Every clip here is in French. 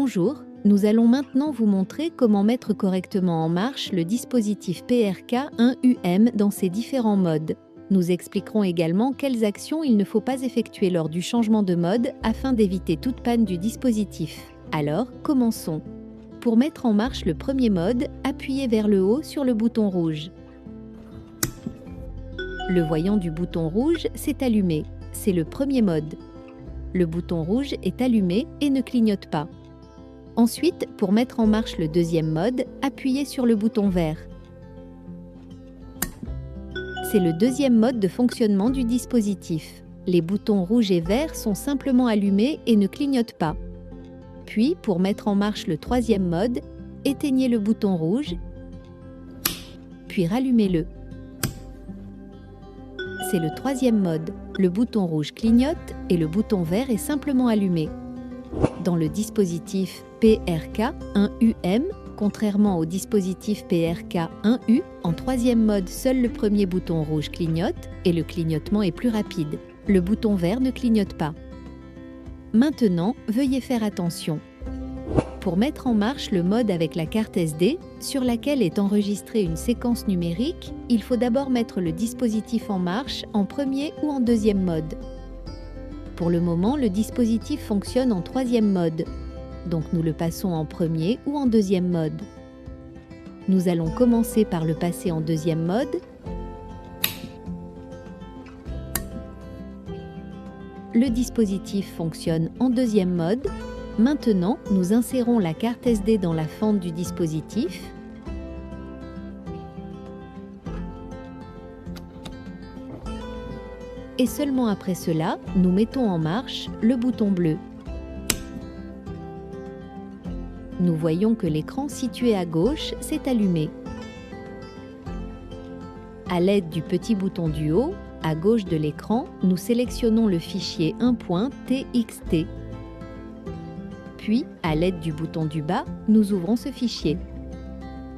Bonjour, nous allons maintenant vous montrer comment mettre correctement en marche le dispositif PRK1UM dans ses différents modes. Nous expliquerons également quelles actions il ne faut pas effectuer lors du changement de mode afin d'éviter toute panne du dispositif. Alors, commençons. Pour mettre en marche le premier mode, appuyez vers le haut sur le bouton rouge. Le voyant du bouton rouge s'est allumé. C'est le premier mode. Le bouton rouge est allumé et ne clignote pas. Ensuite, pour mettre en marche le deuxième mode, appuyez sur le bouton vert. C'est le deuxième mode de fonctionnement du dispositif. Les boutons rouge et vert sont simplement allumés et ne clignotent pas. Puis, pour mettre en marche le troisième mode, éteignez le bouton rouge, puis rallumez-le. C'est le troisième mode. Le bouton rouge clignote et le bouton vert est simplement allumé. Dans le dispositif PRK1UM, contrairement au dispositif PRK1U, en troisième mode, seul le premier bouton rouge clignote et le clignotement est plus rapide. Le bouton vert ne clignote pas. Maintenant, veuillez faire attention. Pour mettre en marche le mode avec la carte SD, sur laquelle est enregistrée une séquence numérique, il faut d'abord mettre le dispositif en marche en premier ou en deuxième mode. Pour le moment, le dispositif fonctionne en troisième mode, donc nous le passons en premier ou en deuxième mode. Nous allons commencer par le passer en deuxième mode. Le dispositif fonctionne en deuxième mode. Maintenant, nous insérons la carte SD dans la fente du dispositif. Et seulement après cela, nous mettons en marche le bouton bleu. Nous voyons que l'écran situé à gauche s'est allumé. À l'aide du petit bouton du haut, à gauche de l'écran, nous sélectionnons le fichier 1.txt. Puis, à l'aide du bouton du bas, nous ouvrons ce fichier.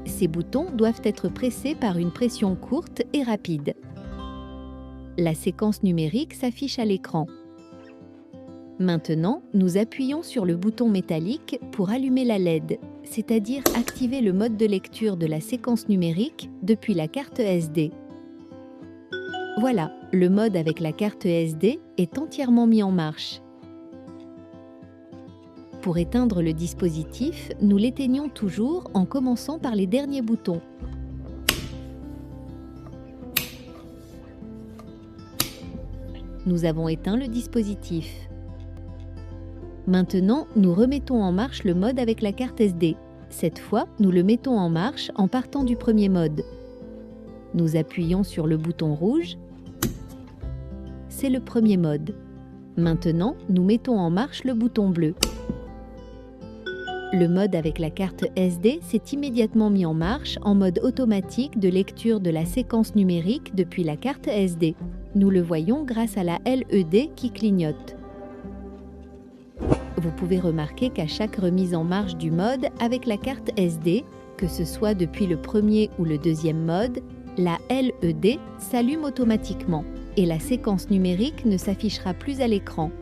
Ces boutons doivent être pressés par une pression courte et rapide. La séquence numérique s'affiche à l'écran. Maintenant, nous appuyons sur le bouton métallique pour allumer la LED, c'est-à-dire activer le mode de lecture de la séquence numérique depuis la carte SD. Voilà, le mode avec la carte SD est entièrement mis en marche. Pour éteindre le dispositif, nous l'éteignons toujours en commençant par les derniers boutons. Nous avons éteint le dispositif. Maintenant, nous remettons en marche le mode avec la carte SD. Cette fois, nous le mettons en marche en partant du premier mode. Nous appuyons sur le bouton rouge. C'est le premier mode. Maintenant, nous mettons en marche le bouton bleu. Le mode avec la carte SD s'est immédiatement mis en marche en mode automatique de lecture de la séquence numérique depuis la carte SD. Nous le voyons grâce à la LED qui clignote. Vous pouvez remarquer qu'à chaque remise en marche du mode avec la carte SD, que ce soit depuis le premier ou le deuxième mode, la LED s'allume automatiquement et la séquence numérique ne s'affichera plus à l'écran.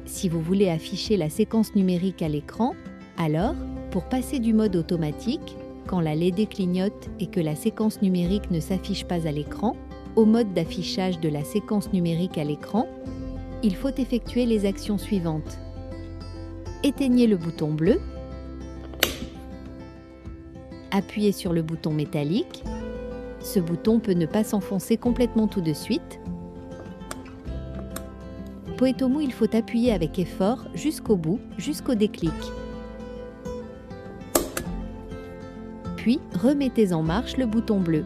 Si vous voulez afficher la séquence numérique à l'écran, alors, pour passer du mode automatique, quand la LED clignote et que la séquence numérique ne s'affiche pas à l'écran, au mode d'affichage de la séquence numérique à l'écran, il faut effectuer les actions suivantes. Éteignez le bouton bleu, appuyez sur le bouton métallique. Ce bouton peut ne pas s'enfoncer complètement tout de suite. Poetomo, il faut appuyer avec effort jusqu'au bout, jusqu'au déclic. Puis, remettez en marche le bouton bleu.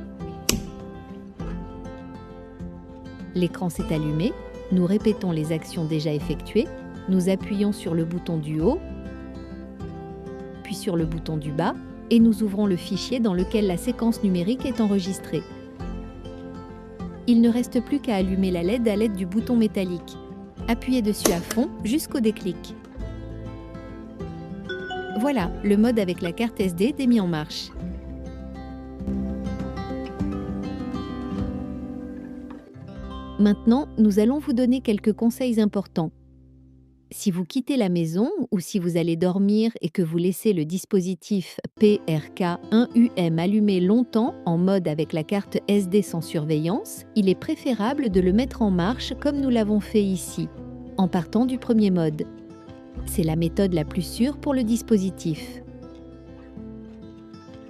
L'écran s'est allumé. Nous répétons les actions déjà effectuées. Nous appuyons sur le bouton du haut, puis sur le bouton du bas, et nous ouvrons le fichier dans lequel la séquence numérique est enregistrée. Il ne reste plus qu'à allumer la LED à l'aide du bouton métallique. Appuyez dessus à fond jusqu'au déclic. Voilà, le mode avec la carte SD est mis en marche. Maintenant, nous allons vous donner quelques conseils importants. Si vous quittez la maison ou si vous allez dormir et que vous laissez le dispositif PRK1UM allumé longtemps en mode avec la carte SD sans surveillance, il est préférable de le mettre en marche comme nous l'avons fait ici, en partant du premier mode. C'est la méthode la plus sûre pour le dispositif.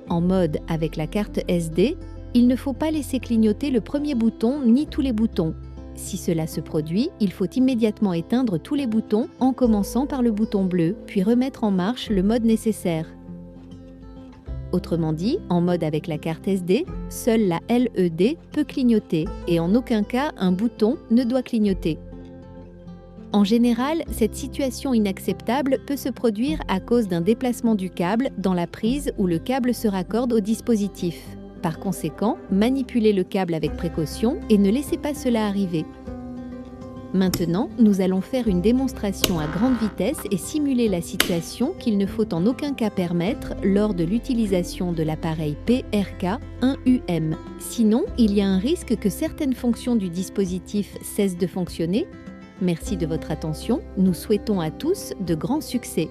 En mode avec la carte SD, il ne faut pas laisser clignoter le premier bouton ni tous les boutons. Si cela se produit, il faut immédiatement éteindre tous les boutons en commençant par le bouton bleu, puis remettre en marche le mode nécessaire. Autrement dit, en mode avec la carte SD, seule la LED peut clignoter et en aucun cas un bouton ne doit clignoter. En général, cette situation inacceptable peut se produire à cause d'un déplacement du câble dans la prise où le câble se raccorde au dispositif. Par conséquent, manipulez le câble avec précaution et ne laissez pas cela arriver. Maintenant, nous allons faire une démonstration à grande vitesse et simuler la situation qu'il ne faut en aucun cas permettre lors de l'utilisation de l'appareil PRK1UM. Sinon, il y a un risque que certaines fonctions du dispositif cessent de fonctionner. Merci de votre attention, nous souhaitons à tous de grands succès.